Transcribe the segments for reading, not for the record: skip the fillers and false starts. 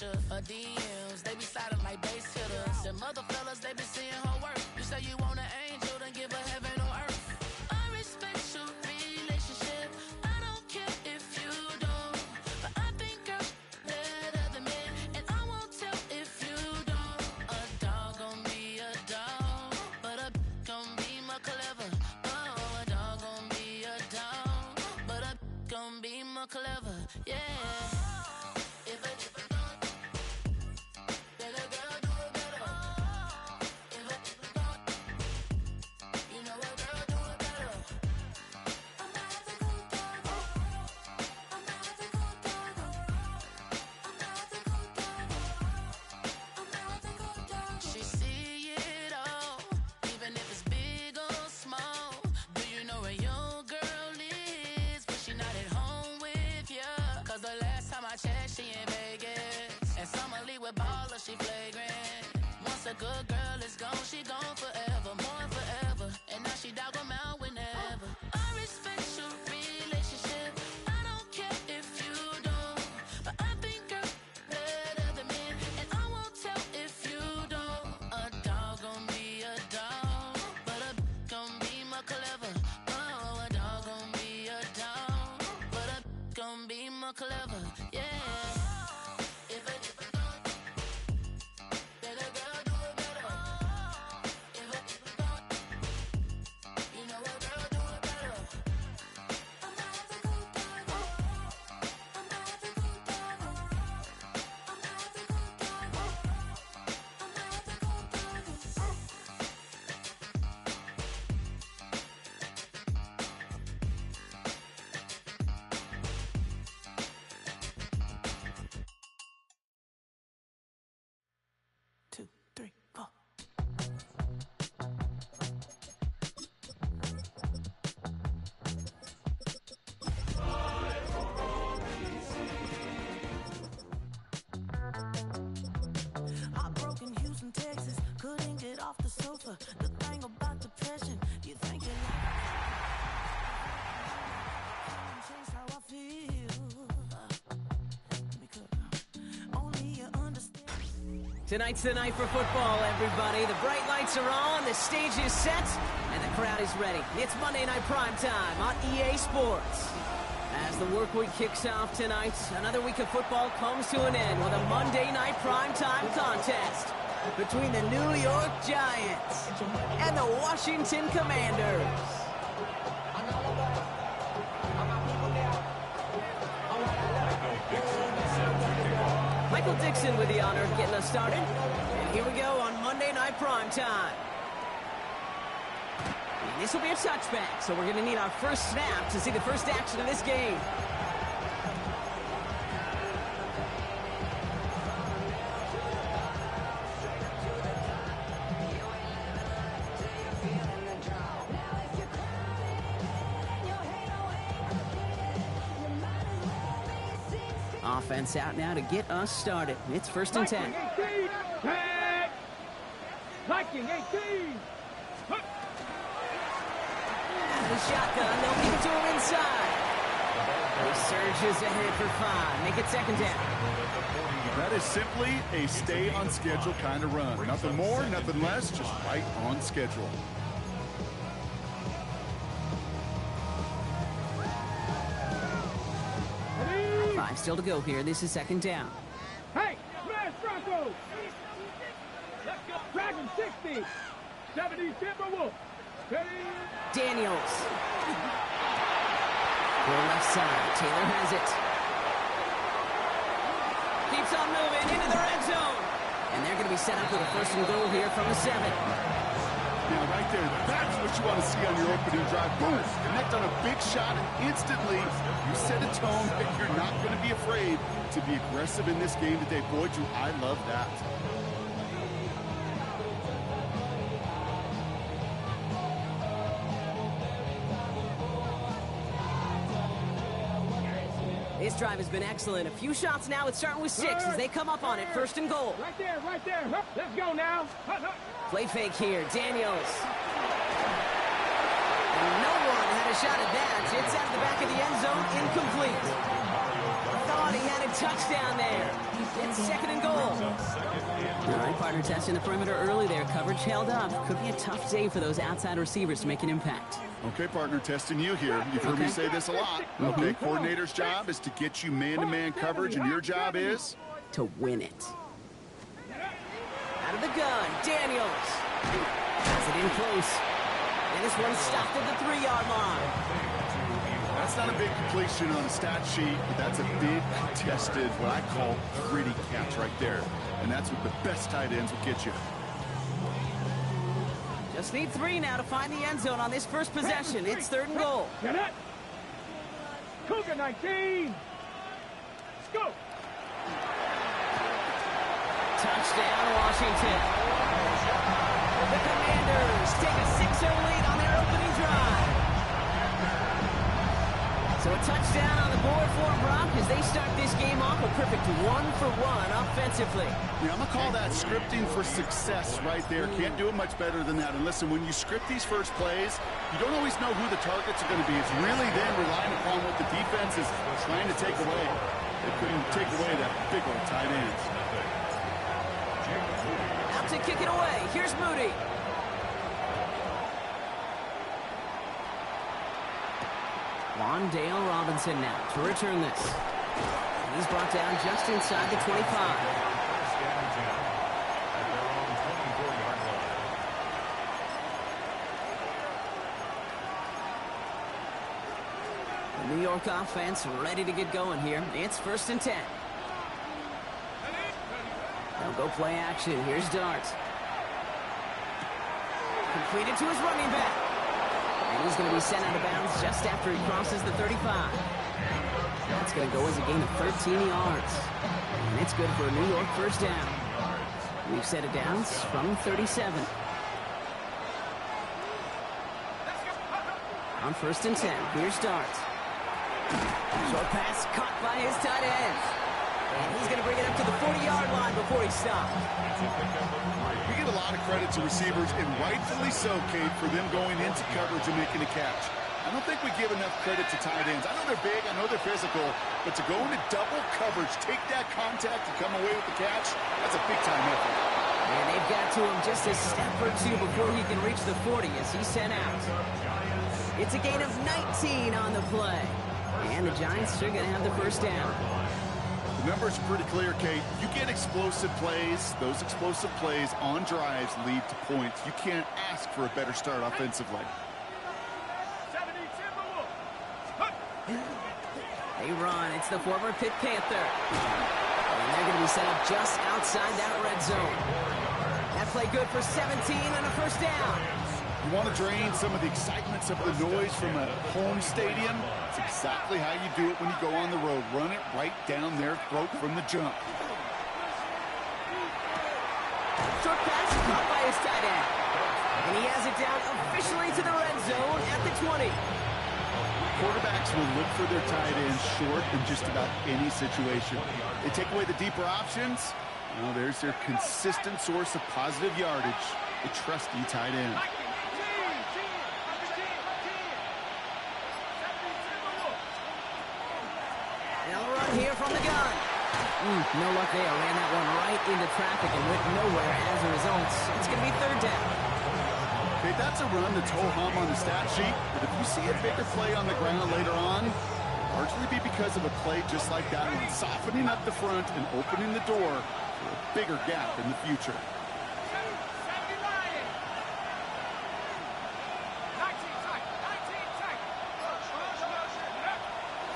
pressure. DMs, they be sliding like base hitters. The mother fellas, they be seeing her work. You say you want an angel, then give her heaven on earth. I respect your relationship. I don't care if you don't. But I think girls better than men. And I won't tell if you don't. A dog gon' be a dog. But a gon' be more clever. Oh, a dog gon' be a dog. But a gon' be more clever. Yeah. She in Vegas, and Summer Lee with baller, she flagrant. Once a good girl is gone, she gone forever, more forever. And now she dog 'em out whenever. I respect your relationship. I don't care if you don't. But I think girls better than men. And I won't tell if you don't. A dog gon' be a dog. But a gon' be more clever. Oh, a dog gon' be a dog. But a gon' be more clever. Yeah. Texas, couldn't get off the sofa. The thing about depression, you think you like change how I feel. Because only you understand. Tonight's the night for football, everybody. The bright lights are on, the stage is set, and the crowd is ready. It's Monday Night Primetime on EA Sports. As the work week kicks off tonight, another week of football comes to an end with a Monday Night Primetime contest between the New York Giants and the Washington Commanders. Michael Dixon with the honor of getting us started. And here we go on Monday Night Primetime. And this will be a touchback, so we're going to need our first snap to see the first action of this game. Offense out now to get us started. It's 1st and 10. Viking 18. Out of the shotgun, they'll give it to him inside. He surges ahead for 5. Make it 2nd down. That is simply a stay on schedule kind of run. Nothing more, nothing less, just right on schedule. Still to go here. This is 2nd down. Hey, smash Broncos! Let's go. Dragon 60. 70 Timberwolves. Daniels. Go left side. Taylor has it. Keeps on moving into the red zone. And they're going to be set up with a 1st and goal here from the 7. Now, right there, that's what you want to see on your opening drive. Boom! Connect on a big shot, and instantly you set a tone that you're not going to be afraid to be aggressive in this game today. Boy, do I love that. This drive has been excellent. A few shots now. It's starting with 6 as they come up on it. 1st and goal. Right there, right there. Let's go now. Play fake here. Daniels. And no one had a shot at that. It's out of the back of the end zone. Incomplete. Thought he had a touchdown there. It's 2nd and All right, partner, testing the perimeter early there. Coverage held up. Could be a tough day for those outside receivers to make an impact. Okay, partner, testing you here. You've heard me say this a lot. Okay, coordinator's job is to get you man-to-man coverage, and your job is? To win it. Out of the gun, Daniels. Has it in close. And this one stopped at the 3-yard line. That's not a big completion on the stat sheet, but that's a big contested, what I call gritty catch right there. And that's what the best tight ends will get you. Just need 3 now to find the end zone on this first possession. It's 3rd and goal. Get it. Cougar 19. Let's go. Touchdown, Washington. The Commanders take a 6-0 lead on their opening drive. So a touchdown on the board for Brock as they start this game off a perfect 1-for-1 offensively. Yeah, I'm going to call that scripting for success right there. Can't do it much better than that. And listen, when you script these first plays, you don't always know who the targets are going to be. It's really then relying upon what the defense is trying to take away. They couldn't take away that big old tight end. Out to kick it away. Here's Moody. Wandale Robinson now to return this. He's brought down just inside the 25. The New York offense ready to get going here. It's 1st and 10. They'll go play action. Here's Dart. Completed to his running back. And he's going to be sent out of bounds just after he crosses the 35. That's going to go as a gain of 13 yards. And it's good for a New York first down. We've set it down from 37. On 1st and 10, here's Dart. Short pass caught by his tight end. And he's going to bring it up to the 40-yard line before he stops. You get a lot of credit to receivers, and rightfully so, Kate, for them going into coverage and making a catch. I don't think we give enough credit to tight ends. I know they're big, I know they're physical, but to go into double coverage, take that contact and come away with the catch, that's a big-time effort. And they've got to him just a step or two before he can reach the 40 as he's sent out. It's a gain of 19 on the play. And the Giants are going to have the first down. The numbers are pretty clear, Kate. You get explosive plays. Those explosive plays on drives lead to points. You can't ask for a better start offensively. They run. It's the former Pitt Panther. And they're going to be set up just outside that red zone. That play good for 17 and a first down. You want to drain some of the excitement, some of the noise from a home stadium? It's exactly how you do it when you go on the road. Run it right down their throat from the jump. Short pass caught by his tight end. And he has it down officially to the red zone at the 20. Quarterbacks will look for their tight ends short in just about any situation. They take away the deeper options. Well, there's their consistent source of positive yardage, the trusty tight end. They'll run here from the gun. No luck there. Ran that one right into traffic and went nowhere as a result. It's going to be 3rd down. Okay, that's a run that's ho-hum on the stat sheet, but if you see a bigger play on the ground later on, largely be because of a play just like that one, softening up the front and opening the door for a bigger gap in the future.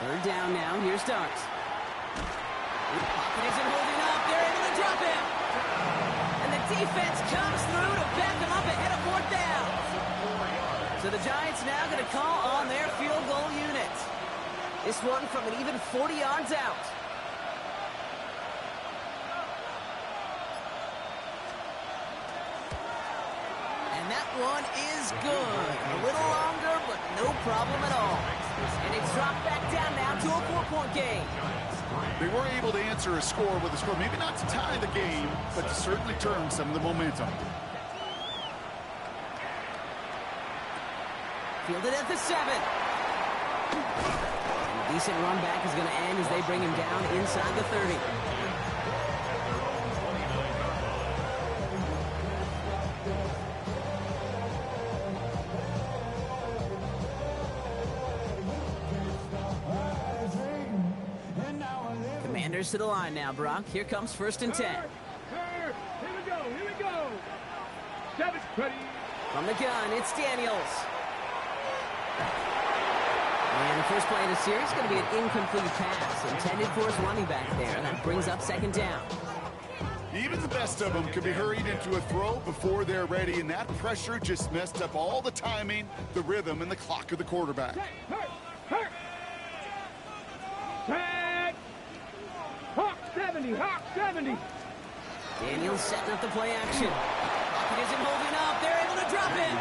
Third down now. Here's Dart. Pocket isn't holding up. They're able to drop him. And the defense comes through to back him up ahead of 4th down. So the Giants now going to call on their field goal unit. This one from an even 40 yards out. And that one is good. A little longer, but no problem at all. And it's dropped back down now to a 4-point game. They were able to answer a score with a score, maybe not to tie the game, but to certainly turn some of the momentum. Fielded at the 7. A decent run back is going to end as they bring him down inside the 30. Commanders to the line now, Brock. Here comes 1st and 10. Here we go. 7, ready. From the gun, it's Daniels. And the first play of the series is going to be an incomplete pass intended for his running back there. That brings up 2nd down. Even the best of them can be hurried into a throw before they're ready, and that pressure just messed up all the timing, the rhythm, and the clock of the quarterback. Hurt. Tag. Hawk 70. Daniels setting up the play action. Pocket isn't holding up. They're able to drop it.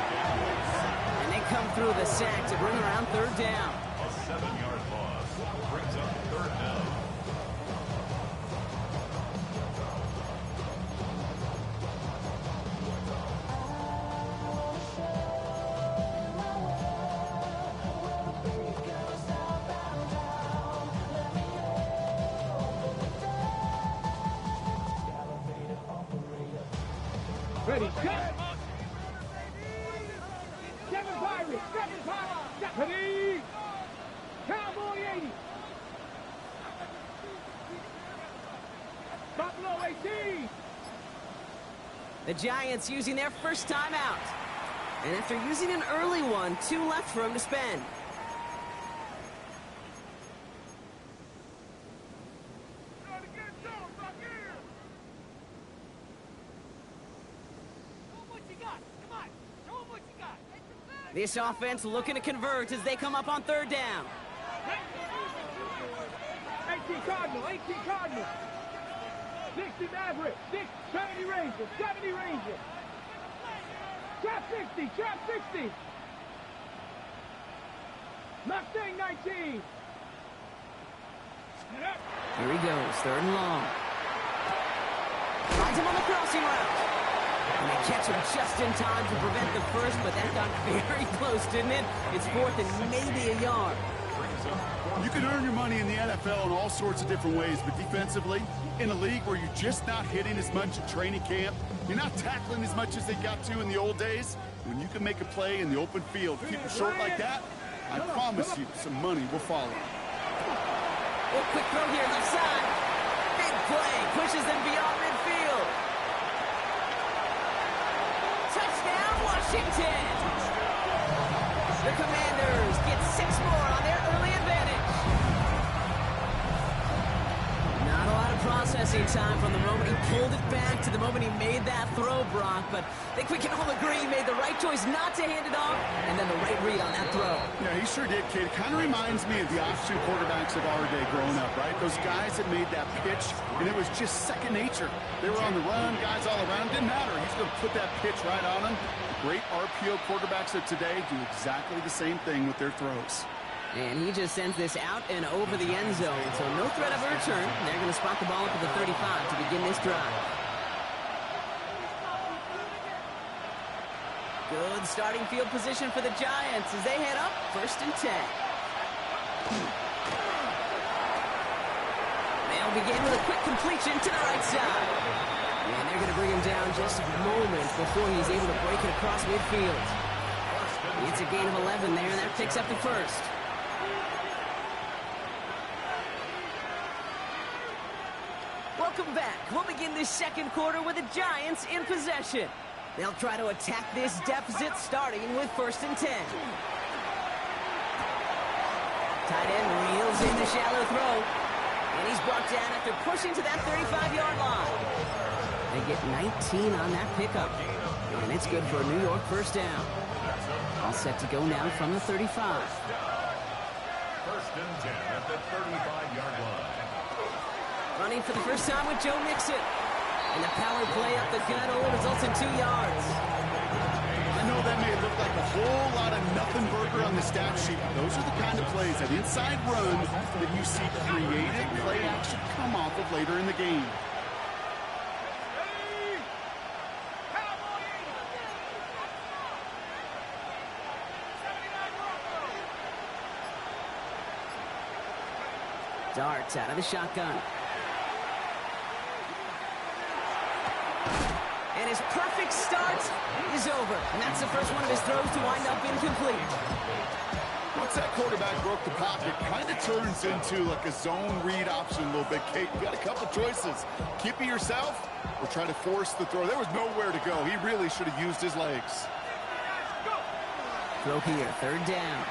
And they come through the sack to bring around 3rd down. A 7-yard loss brings up 3rd down. Ready, set. 7 Pirates. Ready. Cowboy 80. Buffalo 18. The Giants using their first timeout. And after using an early one, 2 left for him to spend. This offense looking to convert as they come up on 3rd down. 18 Cardinal. 60 Maverick. 70 Rangers. Trap 60. Mustang 19. Here he goes, 3rd and long. Finds him on the crossing route. And they catch him just in time to prevent the first, but that got very close, didn't it? It's 4th and maybe a yard. You can earn your money in the NFL in all sorts of different ways, but defensively, in a league where you're just not hitting as much at training camp, you're not tackling as much as they got to in the old days, when you can make a play in the open field, keep it short like that, I promise you some money will follow. Oh, quick throw here, left side. Big play, pushes them beyond midfield. Touchdown, Washington! The Commanders get 6 more on their early advantage. Not a lot of processing time from the moment he pulled it back to the moment he made that throw, Brock, but I think we can all agree he made the right choice not to hand it off, and then the right read on that throw. Yeah, he sure did, kid. Kind of reminds me of the option quarterbacks of our day growing up, right? Those guys that made that pitch, and it was just second nature. They were on the run, guys all around. Didn't matter. He's going to put that pitch right on them. Great RPO quarterbacks of today do exactly the same thing with their throws. And he just sends this out and over the end zone, so no threat of a return. They're going to spot the ball up at the 35 to begin this drive. Good starting field position for the Giants as they head up 1st and 10. They'll begin with a quick completion to the right side. And they're going to bring him down just a moment before he's able to break it across midfield. It's a gain of 11 there, and that picks up the first. Welcome back. We'll begin this 2nd quarter with the Giants in possession. They'll try to attack this deficit starting with 1st and 10. Tight end reels in the shallow throw. And he's brought down after pushing to that 35-yard line. They get 19 on that pickup. And it's good for a New York 1st down. All set to go now from the 35. 1st and 10 at the 35-yard line. Running for the first time with Joe Mixon. And the power play up the gut only results in 2 yards. I know that may look like a whole lot of nothing burger on the stat sheet, but those are the kind of plays, that inside run, that you see creative play action come off of later in the game. Darts out of the shotgun. And his perfect start is over. And that's the first one of his throws to wind up incomplete. Once that quarterback broke the pocket, kind of turns into like a zone read option a little bit, Kate. You got a couple choices. Keep it yourself or try to force the throw. There was nowhere to go. He really should have used his legs. Throw here, third down.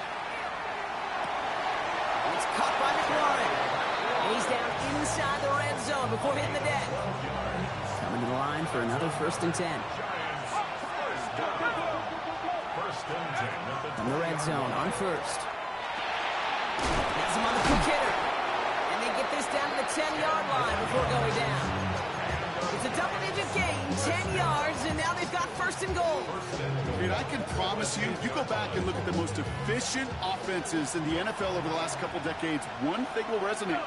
It's caught by McLaurin. He's down inside the red zone before hitting the deck. Coming to the line for another 1st and 10. From the red zone on 1st. Has him on the quick hitter. And they get this down to the 10-yard line before going down. It's a double-digit gain, 10 yards, and now they've got 1st and goal. And I can promise you, you go back and look at the most efficient offenses in the NFL over the last couple decades, one thing will resonate.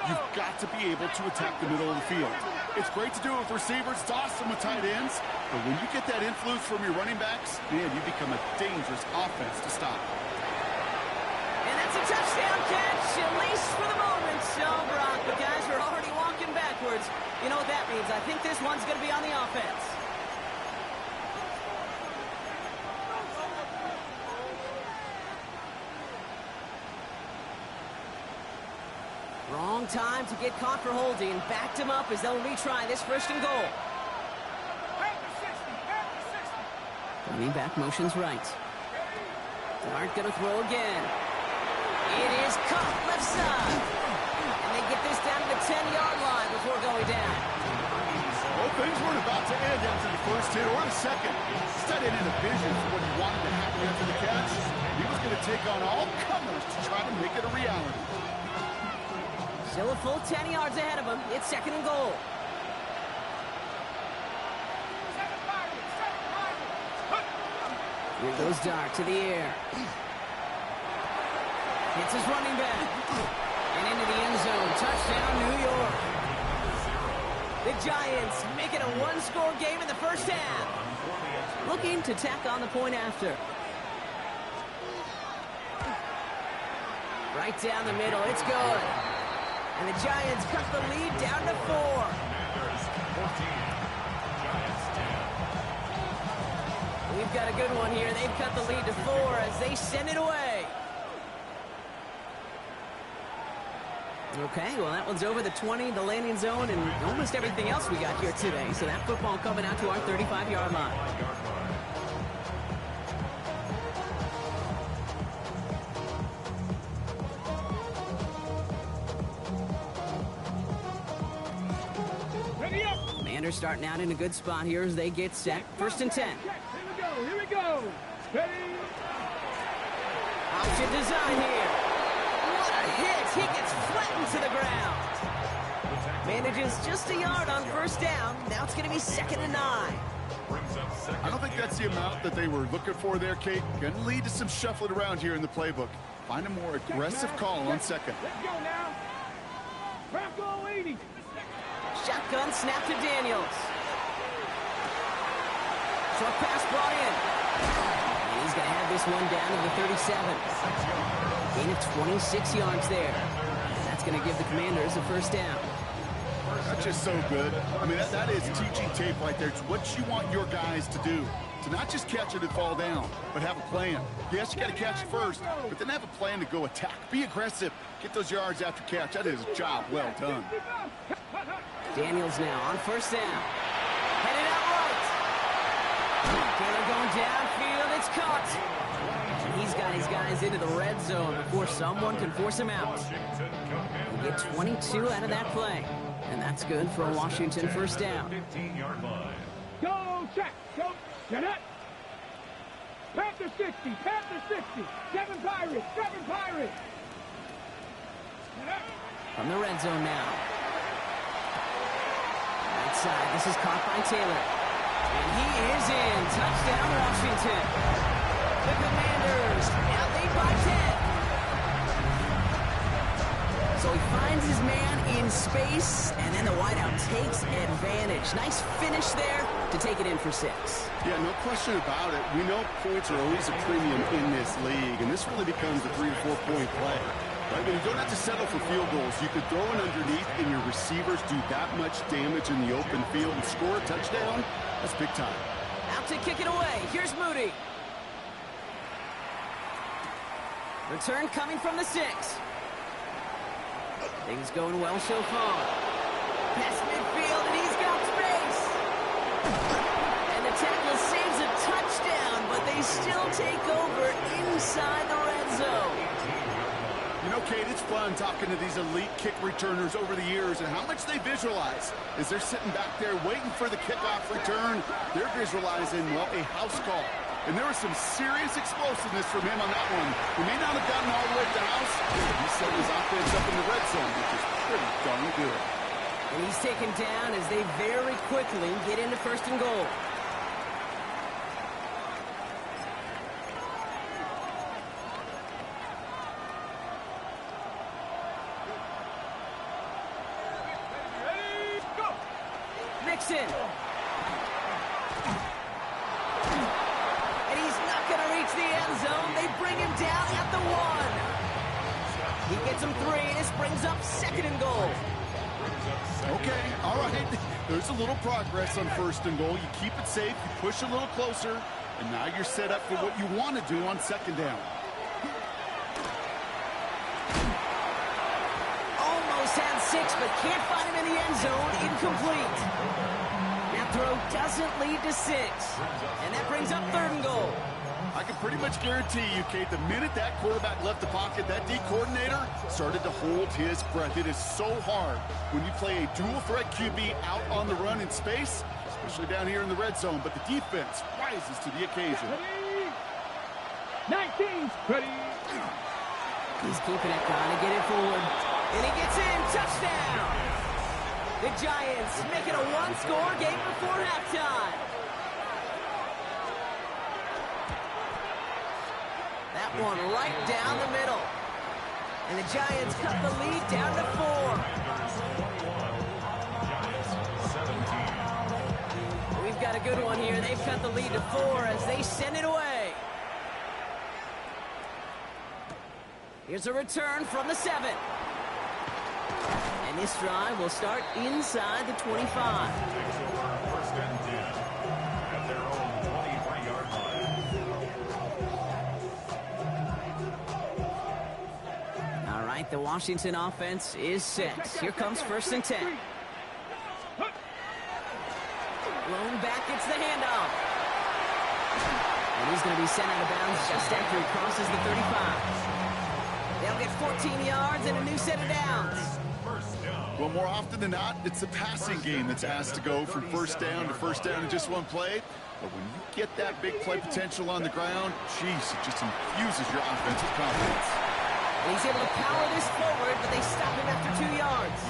You've got to be able to attack the middle of the field. It's great to do it with receivers. It's awesome with tight ends. But when you get that influence from your running backs, man, you become a dangerous offense to stop. And that's a touchdown catch, at least for the moment. So, Brock, the guys are already walking backwards. You know what that means? I think this one's going to be on the offense. Wrong time to get caught for holding. Backed him up as they'll retry this 1st and goal. Running back motions right. Dart gonna throw again. It is caught left side. And they get this down to the 10-yard line before going down. Well, things weren't about to end after the first hit or the second. Instead, it in a vision for what he wanted to happen after the catch. He was going to take on all comers to try to make it a reality. Still a full 10 yards ahead of him. It's 2nd and goal. Here goes Dart to the air. Hits his running back. And into the end zone. Touchdown, New York. The Giants make it a one-score game in the first half. Looking to tack on the point after. Right down the middle. It's good. And the Giants cut the lead down to 4. We've got a good one here. They've cut the lead to 4 as they send it away. Okay, well, that one's over the 20, the landing zone, and almost everything else we got here today. So that football coming out to our 35-yard line. Commanders starting out in a good spot here as they get set. 1st and 10. Here we go. Ready? Option design here. What a hit. He gets flattened to the ground. Manages just a yard on 1st down. Now it's going to be 2nd and 9. I don't think that's the amount that they were looking for there, Kate. Going to lead to some shuffling around here in the playbook. Find a more aggressive call on 2nd. Let's go now. Bronco 80. Shotgun snap to Daniels. Short pass brought in. And he's going to have this one down to the 37. Gain of 26 yards there. And that's going to give the Commanders a 1st down. That's just so good. I mean, that is teaching tape right there. It's what you want your guys to do. To not just catch it and fall down, but have a plan. Yes, you got to catch it first, but then have a plan to go attack. Be aggressive. Get those yards after catch. That is a job well done. Daniels now on 1st down. Headed out right. Taylor going downfield. It's caught. And he's got his guys into the red zone before someone can force him out. We get 22 out of that play. And that's good for a Washington 1st down. 15-yard line. Go check. Go. Get it. Panther 60. Panther 60. 7 Pirates. 7 Pirates. Get it. From the red zone now. Right side. This is caught by Taylor. And he is in. Touchdown, Washington. The Commanders now lead by 10. So he finds his man in space, and then the wideout takes advantage. Nice finish there to take it in for 6. Yeah, no question about it. We know points are always a premium in this league, and this really becomes a 3 to 4 point play. Right? When you don't have to settle for field goals, you could throw it underneath, and your receivers do that much damage in the open field and score a touchdown. That's big time. Out to kick it away. Here's Moody. Return coming from the 6. Things going well so far. Past midfield, and he's got space. And the tackle saves a touchdown, but they still take over inside the red zone. You know, Kate, it's fun talking to these elite kick returners over the years and how much they visualize. As they're sitting back there waiting for the kickoff return, they're visualizing, well, a house call. And there was some serious explosiveness from him on that one. He may not have gotten all the way to the house, but he set his offense up in the red zone, which is pretty darn good. And he's taken down as they very quickly get into 1st and goal. Mixon. And he's not going to reach the end zone. They bring him down at the 1. He gets him 3, and this brings up 2nd and goal. Okay, all right. There's a little progress on 1st and goal. You keep it safe, you push a little closer, and now you're set up for what you want to do on 2nd down. Almost had 6, but can't find him in the end zone. Incomplete. That throw doesn't lead to 6. And that brings up 3rd and goal. I can pretty much guarantee you, Kate, the minute that quarterback left the pocket, that D coordinator started to hold his breath. It is so hard when you play a dual-threat QB out on the run in space, especially down here in the red zone. But the defense rises to the occasion. 19, ready. He's keeping it, trying to get it forward. And he gets in. Touchdown! The Giants make it a one-score game before halftime. That one right down the middle. And the Giants cut the lead down to 4. We've got a good one here. They've cut the lead to 4 as they send it away. Here's a return from the 7. And this drive will start inside the 25. First and 10 at their own 23-yard line. All right, the Washington offense is set. Here comes 1st and 10. Blown back, it's the handoff. And he's going to be sent out of bounds just after he crosses the 35. They'll get 14 yards and a new set of downs. Well, more often than not, it's the passing game that's asked to go from 1st down to 1st down in just one play. But when you get that big play potential on the ground, geez, it just infuses your offensive confidence. And he's able to power this forward, but they stop him after 2 yards.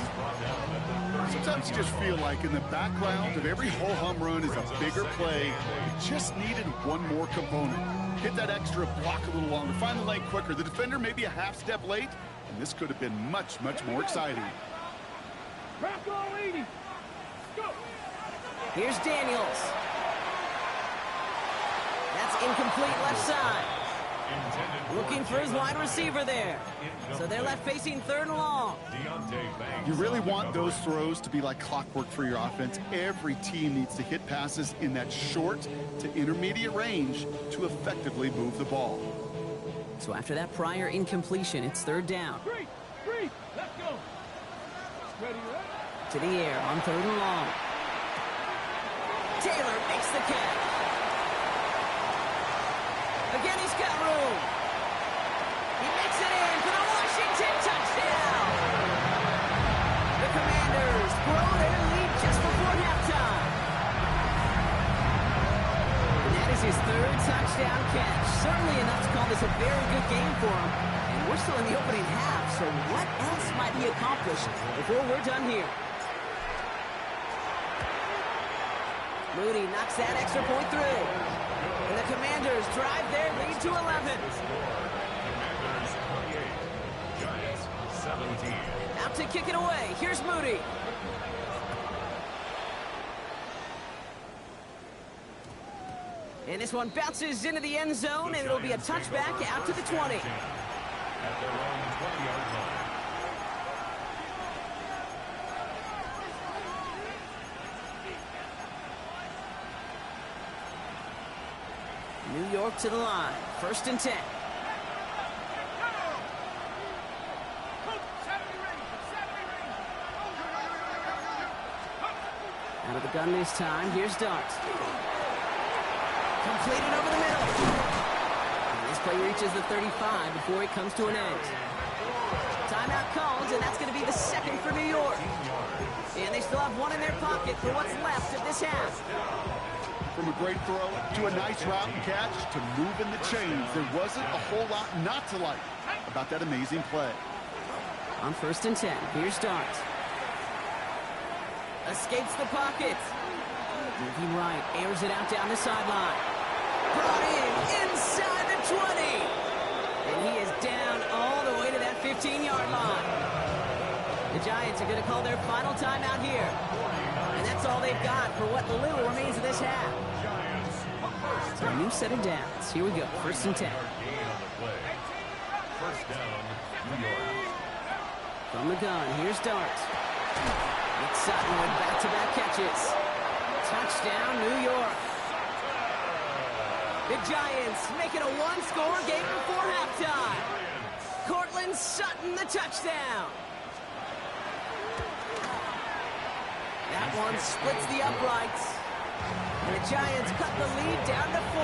Sometimes you just feel like in the background of every ho-hum run is a bigger play. It just needed one more component. Hit that extra block a little longer, find the lane quicker. The defender may be a half step late, and this could have been much, much more exciting. Crack all 80. Go. Here's Daniels. That's incomplete left side. Looking for his wide receiver there. So they're left facing 3rd and long. You really want those throws to be like clockwork for your offense. Every team needs to hit passes in that short to intermediate range to effectively move the ball. So after that prior incompletion, it's 3rd down. Three, let's go. Ready, ready. To the air on 3rd and long. Taylor makes the catch. Again, he's got room. He makes it in for the Washington touchdown. The Commanders grow their lead just before halftime. And that is his 3rd touchdown catch. Certainly enough to call this a very good game for him. And we're still in the opening half, so what else might he accomplish before we're done here? Moody knocks that extra point through. And the Commanders drive their lead to 11. Commanders 28, Giants 17. Out to kick it away. Here's Moody. And this one bounces into the end zone, and it'll be a touchback out to the 20. At their own 20-yard line. New York to the line. 1st and 10. Out of the gun this time. Here's Dart. Completed over the middle. And this play reaches the 35 before it comes to an end. Timeout called, and that's going to be the second for New York. And they still have one in their pocket for what's left of this half. From a great throw to a nice route and catch to moving the chains, there wasn't a whole lot not to like about that amazing play. On 1st and 10, here's Dart. Escapes the pocket. Moving right, airs it out down the sideline. Brought in inside the 20. And he is down all the way to that 15-yard line. The Giants are going to call their final timeout here. And that's all they've got for what little remains of this half. So a new set of downs. Here we go, 1st and 10. First down, New York. From the gun, here's Dart. Nick Sutton with back-to-back catches. Touchdown, New York. The Giants make it a one-score game before halftime. Cortland Sutton, the touchdown. That one splits the uprights. And the Giants cut the lead down to 4.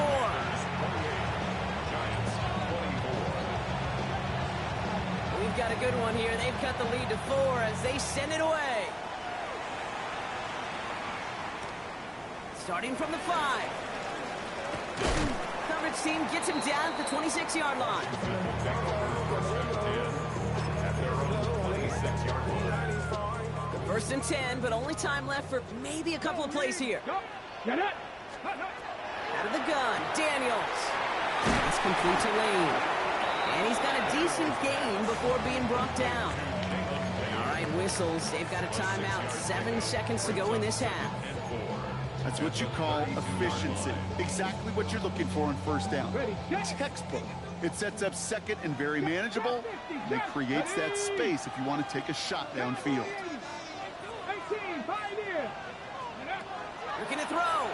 We've got a good one here. They've cut the lead to 4 as they send it away. Starting from the 5. Coverage team gets him down at the 26-yard line. First and 10, but only time left for maybe a couple of plays here. Get it! Out of the gun, Daniels. It's complete to Lane. And he's got a decent gain before being brought down. All right, whistles. They've got a timeout. 7 seconds to go in this half. That's what you call efficiency. Exactly what you're looking for in first down. Textbook. It sets up second and very manageable. And it creates that space if you want to take a shot downfield. 18, 5 here. Looking to throw.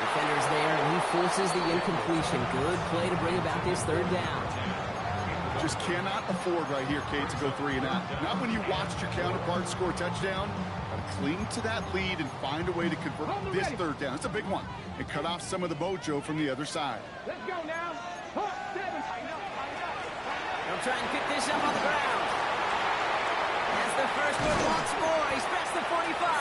Defender's there, and he forces the incompletion. Good play to bring about this 3rd down. Just cannot afford right here, Kate, to go 3 and out. Not when you watched your counterpart score a touchdown. Gotta cling to that lead and find a way to convert this 3rd down. It's a big one. And cut off some of the mojo from the other side. Let's go now. 7. They'll try and pick this up on the ground. As the first one once more, he's past the 45.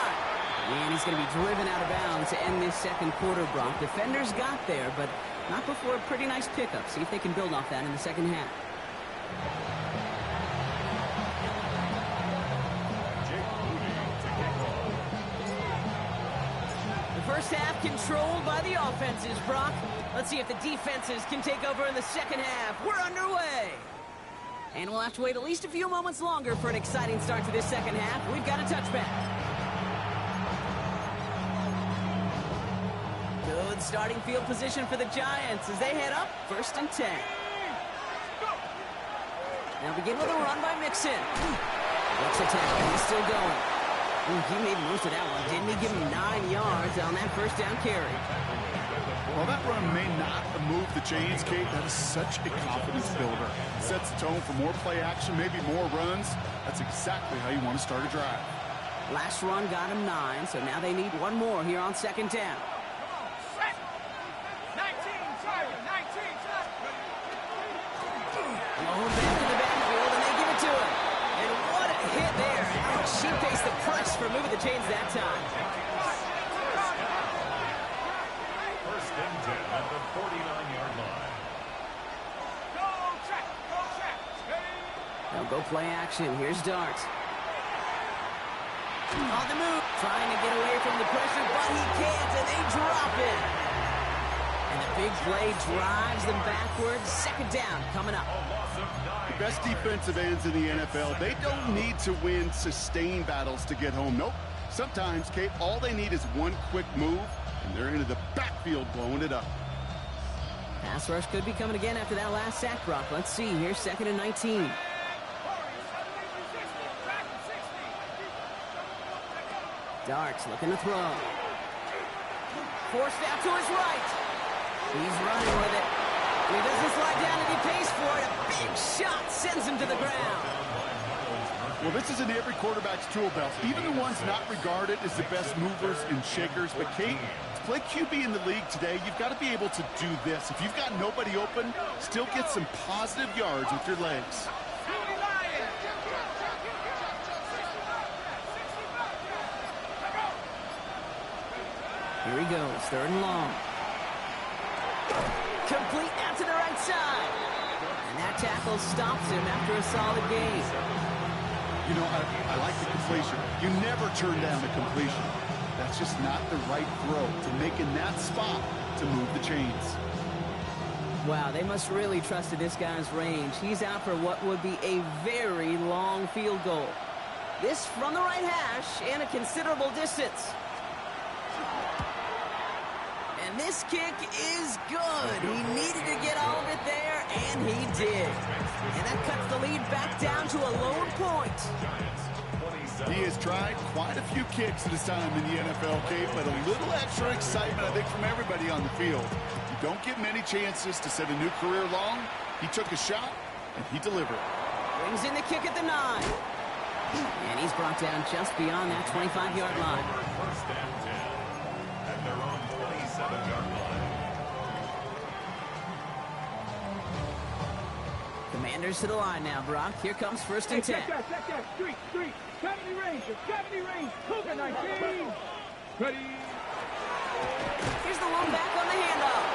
And he's going to be driven out of bounds to end this second quarter, Brock. Defenders got there, but not before a pretty nice pickup. See if they can build off that in the second half. The first half controlled by the offenses, Brock. Let's see if the defenses can take over in the second half. We're underway. And we'll have to wait at least a few moments longer for an exciting start to this second half. We've got a touchback. Good starting field position for the Giants as they head up 1st and 10. Now begin with a run by Mixon. Let's attack. He's still going. He made most of that one, didn't he? Give him 9 yards on that first down carry. While that run may not have moved the chains, Kate, that is such a confidence builder. It sets the tone for more play action, maybe more runs. That's exactly how you want to start a drive. Last run got him 9, so now they need one more here on 2nd down. 19, sorry, 19, Blown back to the backfield, and they give it to him. And what a hit there. She faced the press for moving the chains that time. First and 10 at the 49-yard line. They'll go play action. Here's Dart. On the move, trying to get away from the pressure, but he can't, and they drop it. And the big play drives them backwards. 2nd down coming up. The best defensive ends in the NFL, they don't need to win sustained battles to get home. Nope. Sometimes, Kate, all they need is one quick move, and they're into the backfield blowing it up. Pass rush could be coming again after that last sack, Brock. Let's see. Here's 2nd and 19. Darts looking to throw. Forced out to his right. He's running with it. He doesn't slide down and he pays for it. A big shot sends him to the ground. Well, this is in every quarterback's tool belt, even the ones not regarded as the best movers and shakers. But, Kate, to play QB in the league today, you've got to be able to do this. If you've got nobody open, still get some positive yards with your legs. Here he goes, 3rd and long. Complete out to the right side. And that tackle stops him after a solid gain. You know, I like the completion. You never turn down a completion. That's just not the right throw to make in that spot to move the chains. Wow, they must really trust in this guy's range. He's out for what would be a very long field goal. This from the right hash and a considerable distance. And this kick is good. He needed to get all of it there, and he did. And that cuts the lead back down to a lone point. He has tried quite a few kicks at his time in the NFL, Kate, but a little extra excitement, I think, from everybody on the field. You don't get many chances to set a new career long. He took a shot, and he delivered. Brings in the kick at the 9. And he's brought down just beyond that 25-yard line. First and 10 at their own 27-yard line. Commanders to the line now, Brock. Here comes 1st and 10. Check that. Street. 70 range. 70 range. Cougar 19. Ready. Here's the one back on the handoff.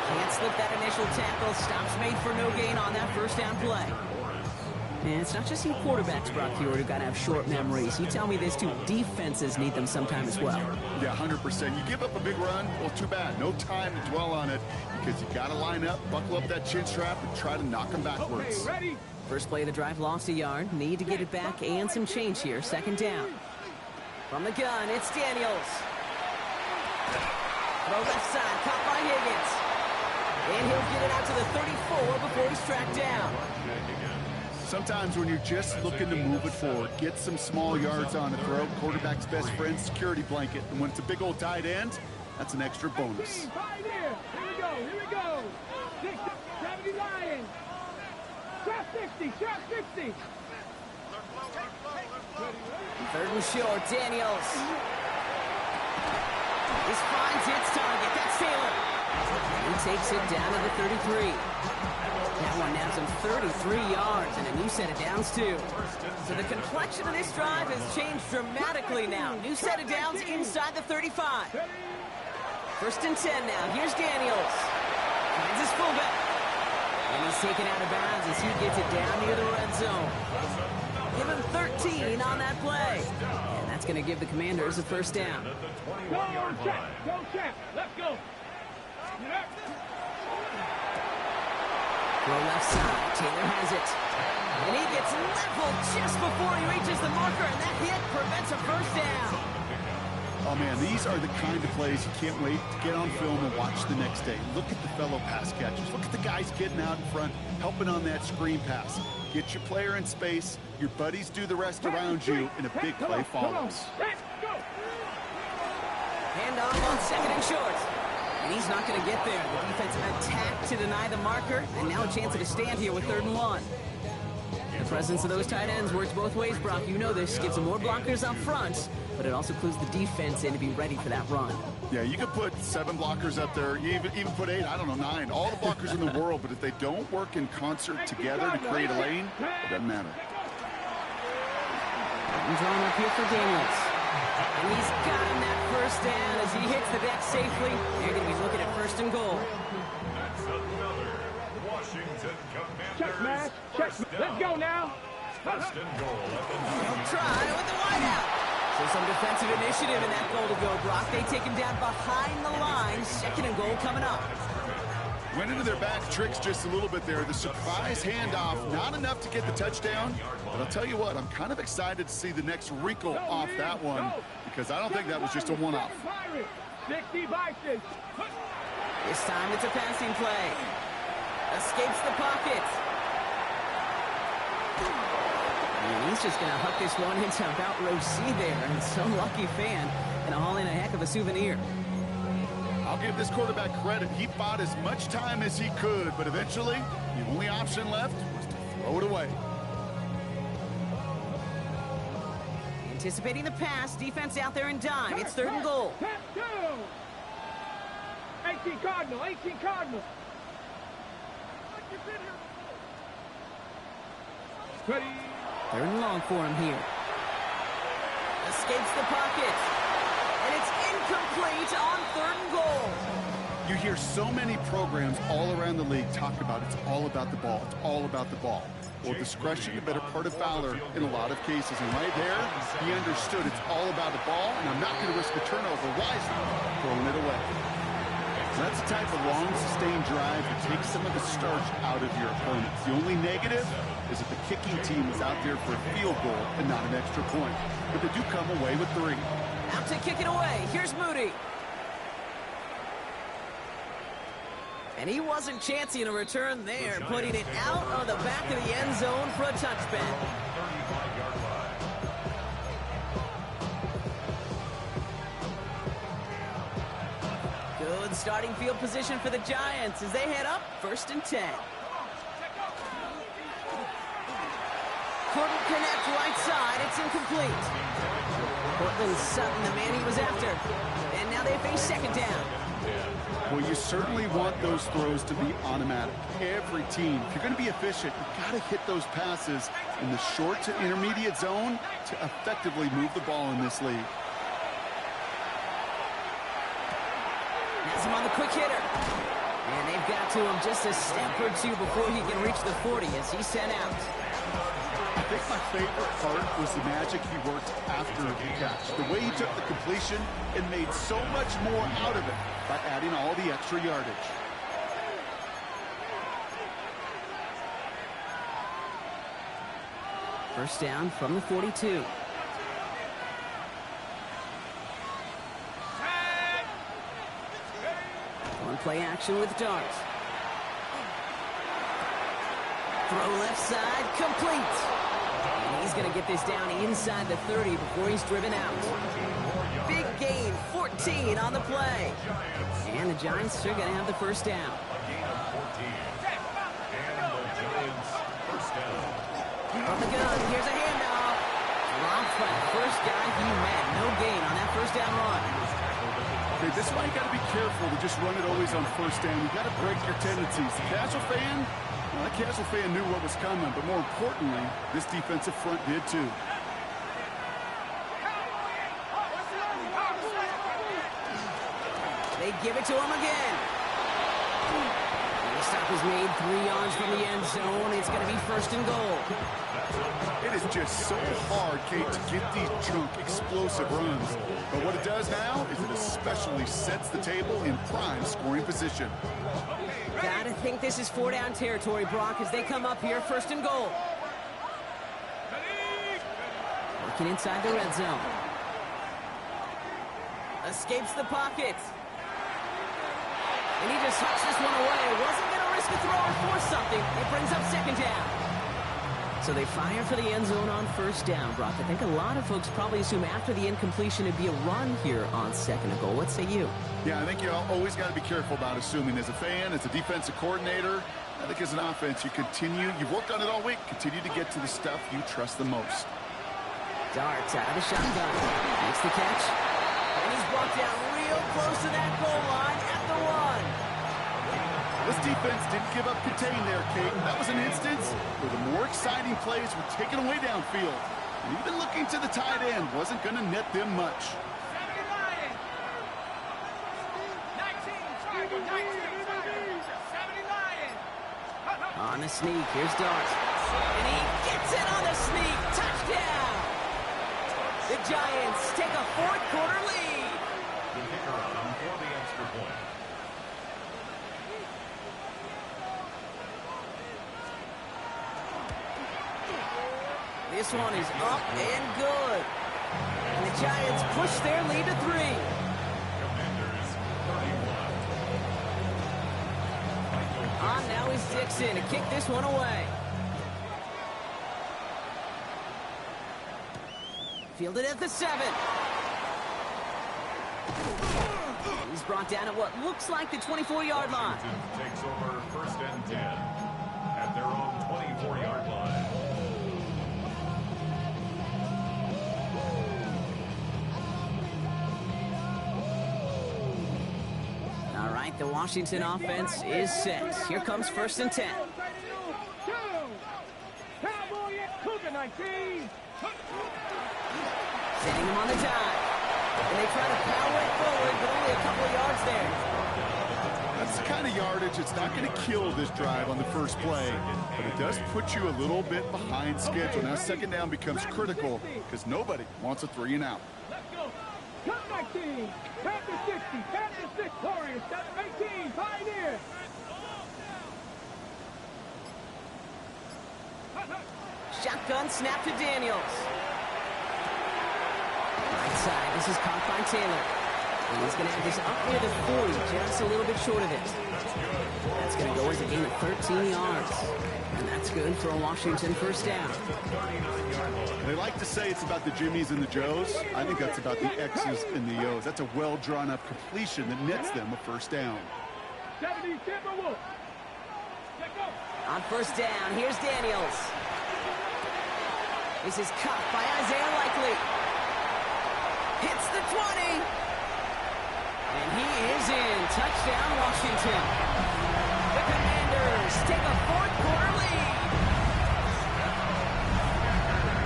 Can't slip that initial tackle. Stops made for no gain on that 1st down play. And it's not just you quarterbacks, Brock Huard, who got to have short memories. You tell me this too, defenses need them sometime as well. Yeah, 100%. You give up a big run, well, too bad. No time to dwell on it because you got to line up, buckle up that chin strap, and try to knock them backwards. Okay, ready. First play of the drive lost a yard. Need to get it back and some change here. 2nd down. From the gun, it's Daniels. Throw left side, caught by Higgins. And he'll get it out to the 34 before he's tracked down. Sometimes when you're just looking to move it forward, get some small yards on the throw. Quarterback's best friend, security blanket. And when it's a big old tight end, that's an extra bonus. Here we go. 70 Lions. Trap 60. 3rd and short, Daniels. This finds its target. That's Taylor. He takes it down to the 33. That one nabs him 33 yards and a new set of downs, too. So the complexion of this drive has changed dramatically now. New set of downs inside the 35. 1st and 10 now. Here's Daniels. Finds his fullback. And he's taken out of bounds as he gets it down near the red zone. Give him 13 on that play. And that's going to give the Commanders a 1st down. Go check. Let's go. Throw left side. Taylor has it. And he gets leveled just before he reaches the marker, and that hit prevents a 1st down. Oh, man, these are the kind of plays you can't wait to get on film and watch the next day. Look at the fellow pass catchers. Look at the guys getting out in front, helping on that screen pass. Get your player in space. Your buddies do the rest around you, and a big play follows. Hand off on 2nd and short. And he's not going to get there. The defense attacked to deny the marker, and now a chance at a stand here with 3rd and 1. The presence of those tight ends works both ways, Brock. You know this. Gives them more blockers up front, but it also clues the defense in to be ready for that run. Yeah, you could put 7 blockers up there, even put 8, I don't know, 9. All the blockers in the world, but if they don't work in concert together to create a lane, it doesn't matter. And drawn up here for Daniels. And he's got him that 1st down as he hits the deck safely. They're going to be looking at 1st and goal. That's another Washington Commanders. Check, Matt. Check. Let's go now. 1st and goal at the 9. Try with the wideout. So some defensive initiative in that goal to go, Brock. They take him down behind the line. 2nd and goal coming up. Went into their back tricks just a little bit there. The surprise handoff, not enough to get the touchdown. But I'll tell you what, I'm kind of excited to see the next wrinkle off that one because I don't think that was just a one-off. 60 Vikings. This time it's a passing play. Escapes the pocket. And he's just going to huck this one into about row C there. And some lucky fan and haul in a heck of a souvenir. I'll give this quarterback credit. He fought as much time as he could, but eventually the only option left was to throw it away. Anticipating the pass, defense out there in dime. It's 3rd and goal. Tap 2. 18 Cardinal, 18 Cardinal. Ready. 3rd and long for him here. Escapes the pocket. And it's incomplete on 3rd and goal. You hear so many programs all around the league talk about it's all about the ball. It's all about the ball. Well, discretion, the better part of Fowler in a lot of cases. And right there, he understood it's all about the ball, and I'm not going to risk a turnover. Wisely throwing it away. So that's the type of long, sustained drive that takes some of the starch out of your opponents. The only negative is that the kicking team is out there for a field goal and not an extra point. But they do come away with 3. Out to kick it away. Here's Moody. And he wasn't chancing a return there, putting it out of the back of the end zone for a touchback. Good starting field position for the Giants as they head up 1st and 10. Couldn't connect right side. It's incomplete. Cortland Sutton, the man he was after. And now they face 2nd down. Well, you certainly want those throws to be automatic. Every team, if you're going to be efficient, you've got to hit those passes in the short to intermediate zone to effectively move the ball in this league. Has him on the quick hitter. And they've got to him just a step or 2 before he can reach the 40 as he's sent out. I think my favorite part was the magic he worked after the catch. The way he took the completion and made so much more out of it by adding all the extra yardage. First down from the 42. One play action with Dart. Throw left side, complete. And he's going to get this down inside the 30 before he's driven out. Big gain, 14 on the play. And the Giants are going to have the first down. From the gun, here's a handoff. Dropped by the first guy he met. No gain on that first down run. Okay, this is why you got to be careful to just run it always on first down. You got to break your tendencies. The casual fan, well, the casual fan knew what was coming, but more importantly, this defensive front did too. They give it to him again. The stop is made 3 yards from the end zone. It's going to be 1st and goal. It is just so hard, Kate, to get these chunk, explosive runs. But what it does now is it especially sets the table in prime scoring position. Gotta think this is 4-down territory, Brock, as they come up here 1st and goal. Working inside the red zone. Escapes the pocket. And he just hucks this one away. Wasn't going to risk a throw or force something. It brings up 2nd down. So they fire for the end zone on 1st down, Brock. I think a lot of folks probably assume after the incompletion it'd be a run here on 2nd and goal. What say you? Yeah, I think you always got to be careful about assuming. As a fan, as a defensive coordinator, I think as an offense, you've worked on it all week. Continue to get to the stuff you trust the most. Darts out of the shotgun. Makes the catch. And he's brought down real close to that goal line at the 1. This defense didn't give up contain there, Kate. That was an instance where the more exciting plays were taken away downfield. And even looking to the tight end wasn't going to net them much. On the sneak, here's Dart. And he gets it on the sneak. Touchdown! The Giants take a 4th quarter lead. The kicker on for the extra point. This one is up and good. And the Giants push their lead to 3. Commanders 31. On now is Dixon to kick this one away. Fielded at the 7. He's brought down at what looks like the 24-yard line. Washington takes over 1st and 10 at their own 24-yard line. The Washington offense is set. Here comes 1st and 10. Cowboy at Cougar 19. Setting him on the dive. And they try to power it forward, but only a couple of yards there. That's the kind of yardage it's not going to kill this drive on the first play, but it does put you a little bit behind schedule. Now 2nd down becomes critical because nobody wants a 3 and out. Let's go. Cougar 19. Panther 60. Panther 6. Warriors. 18. Pioneers. Shotgun snap to Daniels. Right side. This is caught by Taylor. And he's going to have this up near the 40, just a little bit short of it. That's going to go as a gain of 13 yards. And that's good for a Washington 1st down. They like to say it's about the Jimmies and the Joes. I think that's about the X's and the O's. That's a well-drawn-up completion that nets them a 1st down. 70 Timberwolves. On 1st down, here's Daniels. This is cut by Isaiah Likely. Hits the 20. And he is in. Touchdown, Washington. The Commanders take a 4th quarter lead.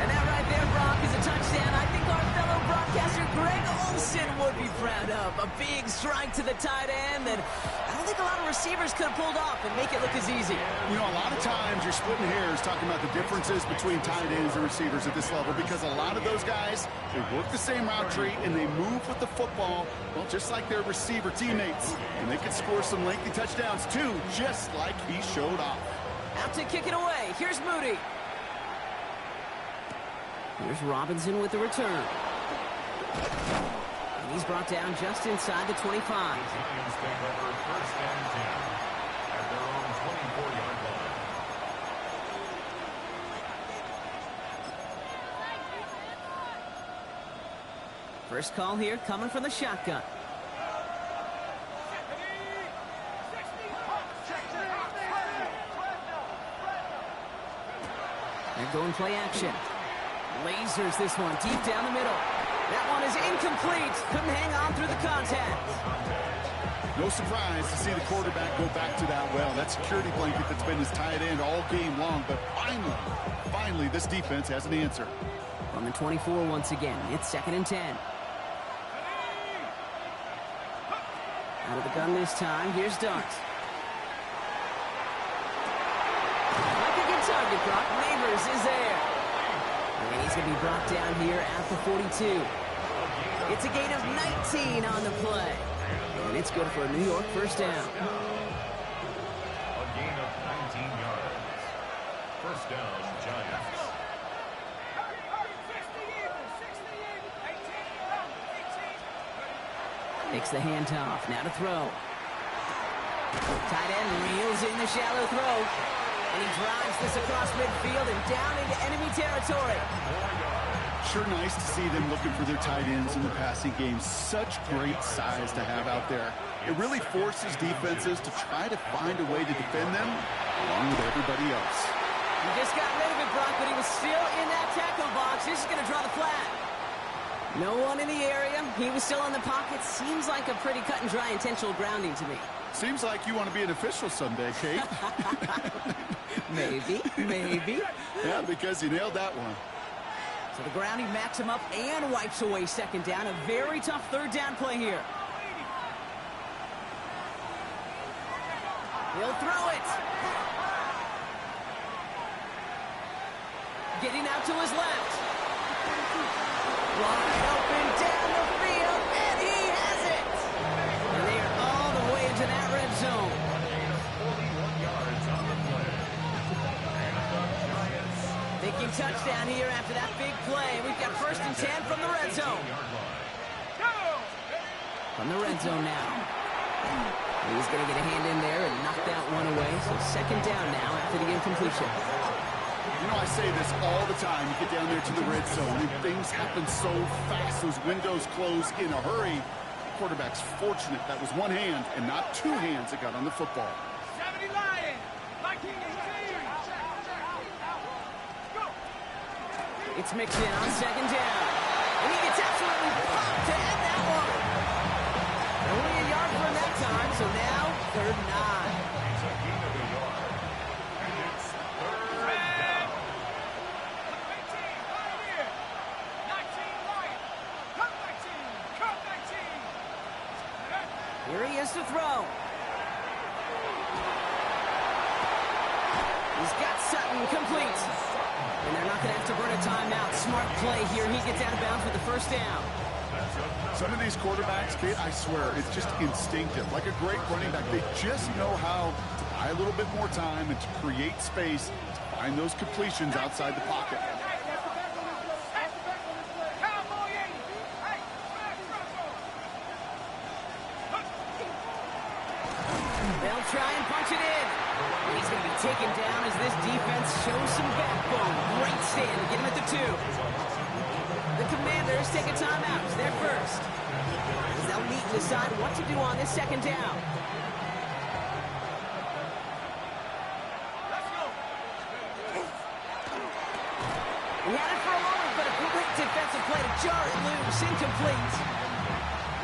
And that right there, Brock, is a touchdown I think our fellow broadcaster Greg Olsen would be proud of. A big strike to the tight end that I don't think a lot of receivers could have pulled off and make it look as easy. You know, a lot of times you're splitting hairs talking about the differences between tight ends and receivers at this level because a lot of those guys, they work the same route tree and they move with the football, well, just like their receiver teammates. And they can score some lengthy touchdowns too, just like he showed off. Out to kick it away. Here's Moody. Here's Robinson with the return. And he's brought down just inside the 25. Giants take over 1st and 10 at their own 24-yard line. First call here coming from the shotgun. They're going play action. Lasers this one deep down the middle. That one is incomplete. Couldn't hang on through the contact. No surprise to see the quarterback go back to that well. That security blanket that's been his tight end all game long, but finally this defense has an answer. On the 24 once again. It's 2nd and 10. Out of the gun this time. Here's Dart. Like a good target, Brock. Neighbors is there. And he's going to be brought down here at the 42. It's a gain of 19 on the play. And it's good for a New York 1st down. A gain of 19 yards. 1st down, Giants. Takes the handoff. Now to throw. Tight end reels in the shallow throw. And he drives this across midfield and down into enemy territory. Sure nice to see them looking for their tight ends in the passing game. Such great size to have out there. It really forces defenses to try to find a way to defend them along with everybody else. He just got rid of it, Brock, but he was still in that tackle box. This is going to draw the flag. No one in the area. He was still in the pocket. Seems like a pretty cut and dry intentional grounding to me. Seems like you want to be an official someday, Kate. Maybe. Yeah, because you nailed that one. So the grounding backs him up and wipes away 2nd down. A very tough 3rd down play here. He'll throw it. Getting out to his left. Wide open down the field, and he has it. And they are all the way into that red zone. 41 yards on the play. And the Giants. Thinking touchdown here after that big play. We've got 1st and 10 from the red zone. From the red zone now. He's going to get a hand in there and knock that one away. So 2nd down now after the incompletion. You know, I say this all the time. You get down there to the red zone, and things happen so fast. Those windows close in a hurry. Quarterback's fortunate that was one hand and not 2 hands that got on the football. 70 Lions. It's mixed in on 2nd down. And he gets absolutely pumped to end that one. Only a yard from that time, so now Here he is to throw. He's got Sutton complete. And they're not going to have to burn a timeout. Smart play here. He gets out of bounds for the first down. Some of these quarterbacks, Kate, I swear, it's just instinctive. Like a great running back, they just know how to buy a little bit more time and to create space to find those completions outside the pocket. They'll try and punch it in. And he's going to be taken down as this defense shows some backbone. Great stand to get him at the 2. The Commanders take a timeout. It's their first. As they'll meet and decide what to do on this second down. He had it for a moment, but a quick defensive play to jar it loose. Incomplete.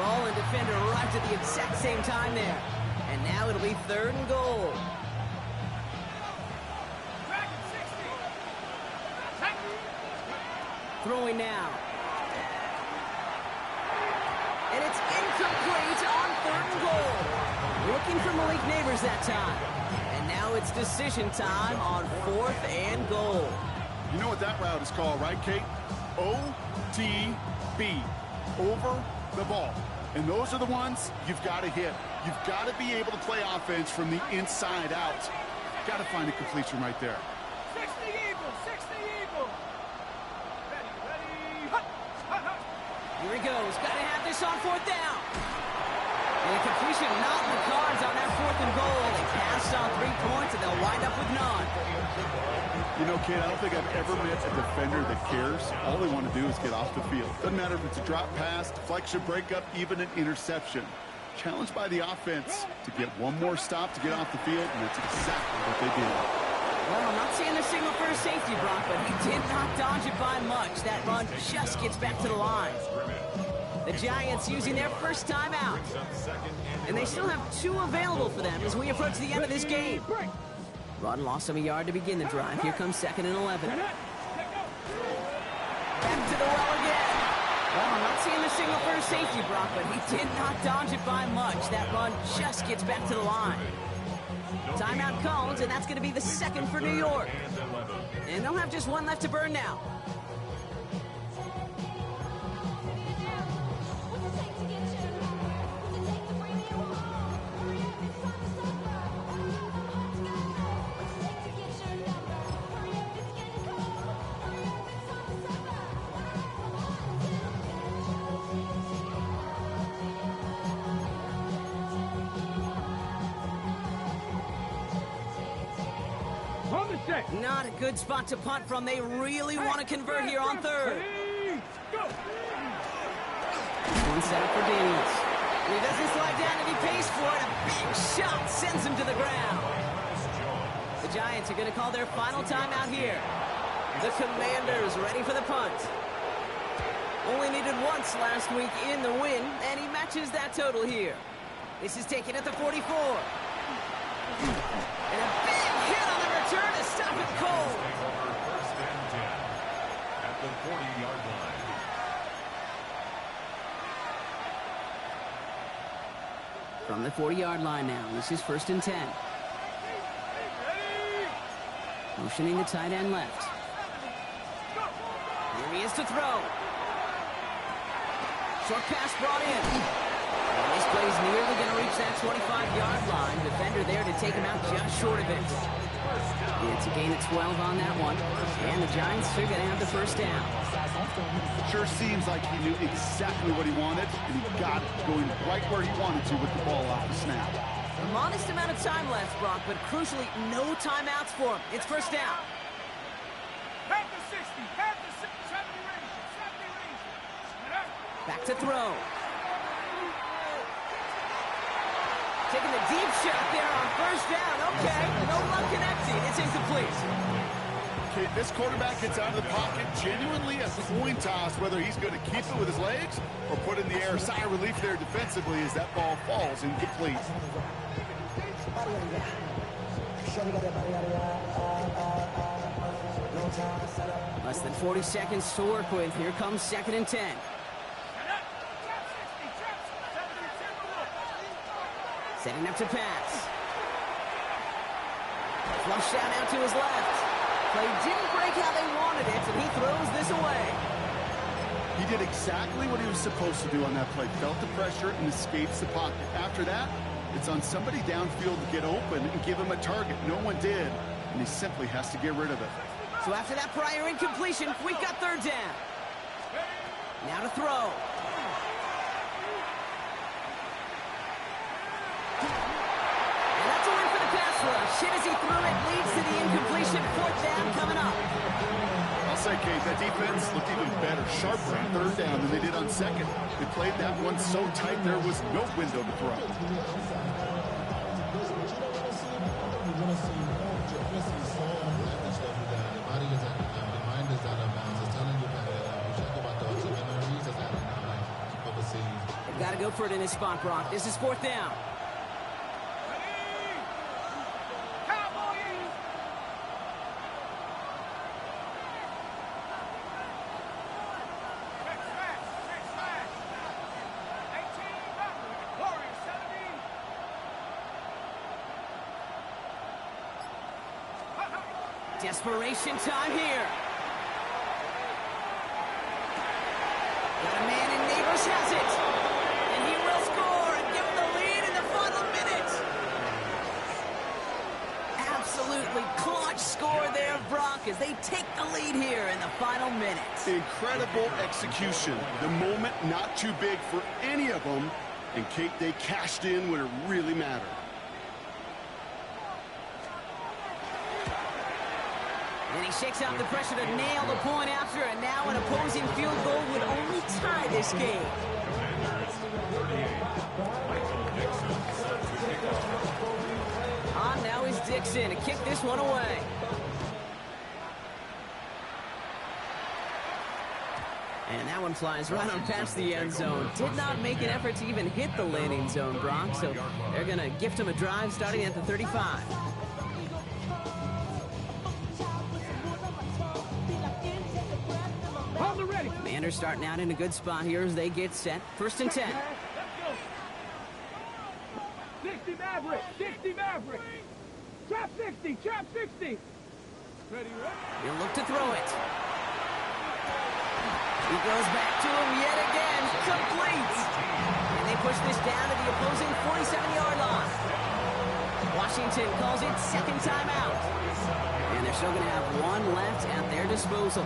Ball and defender arrived at the exact same time there. And now it'll be 3rd and goal. Throwing now. And it's incomplete on 3rd and goal. Looking for Malik Neighbors that time. And now it's decision time on 4th and goal. You know what that route is called, right, Kate? OTB. Over the ball. And those are the ones you've got to hit. You've got to be able to play offense from the inside out. Got to find a completion right there. 60 Eagles, 60 Eagles. Ready. Here he goes. Got to have this on 4th down. And a completion not in the cards on that 4th and goal. They passed on 3 points, and they'll wind up with none. You know, kid, I don't think I've ever met a defender that cares. All they want to do is get off the field. Doesn't matter if it's a drop pass, deflection, breakup, even an interception. Challenged by the offense to get one more stop to get off the field, and that's exactly what they did. Well, I'm not seeing the signal for a safety, Brock, but he did not dodge it by much. That run just gets back to the line. The Giants using their first timeout. And they still have 2 available for them as we approach the end of this game. Run lost him a yard to begin the drive. Here comes 2nd and 11. Back to the well again. Well, I'm not seeing the signal for a safety, Brock, but he did not dodge it by much. That run just gets back to the line. Timeout called, and that's going to be the 2nd for New York. And they'll have just 1 left to burn now. Not a good spot to punt from. They really want to convert here on 3rd. One set up for Daniels. He doesn't slide down and he pays for it. A big shot sends him to the ground. The Giants are going to call their final timeout here. The Commanders ready for the punt. Only needed once last week in the win, and he matches that total here. This is taken at the 44. And a big hit on the return to stop it cold. 1st and 10 at the 40-yard line. From the 40-yard line now, this is 1st and 10. Motioning the tight end left. Here he is to throw. Short pass brought in. And this play is nearly going to reach that 25-yard line. Defender there to take him out just short of it. It's a gain of 12 on that one. And the Giants are going to have the first down. Sure seems like he knew exactly what he wanted, and he got it going right where he wanted to with the ball off the snap. A modest amount of time left, Brock, but crucially, no timeouts for him. It's first down. Back to 60. Back to 70 range. Back to throw. Taking the deep shot there on first down. Okay, no luck connecting. It's incomplete. Okay, this quarterback gets out of the pocket genuinely a coin toss, whether he's going to keep it with his legs or put it in the air. Sigh of relief there defensively as that ball falls incomplete. Less than 40 seconds to work with. Here comes 2nd and 10. Setting up to pass. Flush down out to his left. Play didn't break how they wanted it, and he throws this away. He did exactly what he was supposed to do on that play. Felt the pressure and escapes the pocket. After that, it's on somebody downfield to get open and give him a target. No one did, and he simply has to get rid of it. So after that prior incompletion, we've got third down. Now to throw. And that's a win for the pass rush. Hit as he threw it, leads to the incompletion. Fourth down coming up. I'll say, Kate, that defense looked even better, sharper on third down than they did on second. They played that one so tight there was no window to throw. They've got to go for it in this spot, Brock. This is fourth down. Desperation time here. Got a man in Neighbors has it. And he will score and give him the lead in the final minute. Absolutely clutch score there, Brock, as they take the lead here in the final minute. Incredible execution. The moment not too big for any of them. And Kate, they cashed in when it really mattered. And he shakes out the pressure to nail the point after, and now an opposing field goal would only tie this game. On now is Dixon to kick this one away. And that one flies right on past the end zone. Did not make an effort to even hit the landing zone, Brock, so they're going to gift him a drive starting at the 35. Commanders starting out in a good spot here as they get set. First and 10. 60 Maverick, 60 Maverick. Trap 60, trap 60. Ready, He'll look to throw it. He goes back to him yet again. Complete. And they push this down to the opposing 47-yard line. Washington calls it second timeout. And they're still going to have one left at their disposal.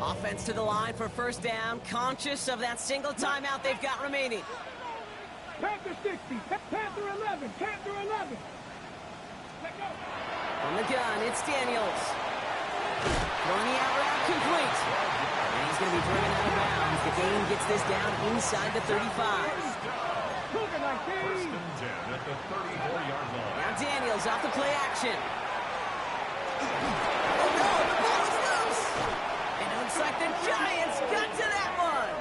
Offense to the line for first down, conscious of that single timeout they've got remaining. Panther 60, Panther 11, Panther 11. Let go. On the gun, it's Daniels. Throwing the out route complete. And he's going to be driven out of bounds. The game gets this down inside the 35. First and 10 at the 34-yard line. Now Daniels off the play action. Oh no, the ball is loose. And it looks like the Giants got to that one.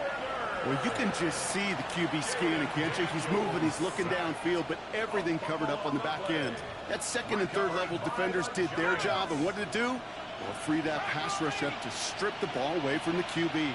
Well, you can just see the QB scanning, can't you? He's moving, he's looking downfield, but everything covered up on the back end. That second and third level defenders did their job, and what did it do? Well, free that pass rush up to strip the ball away from the QB.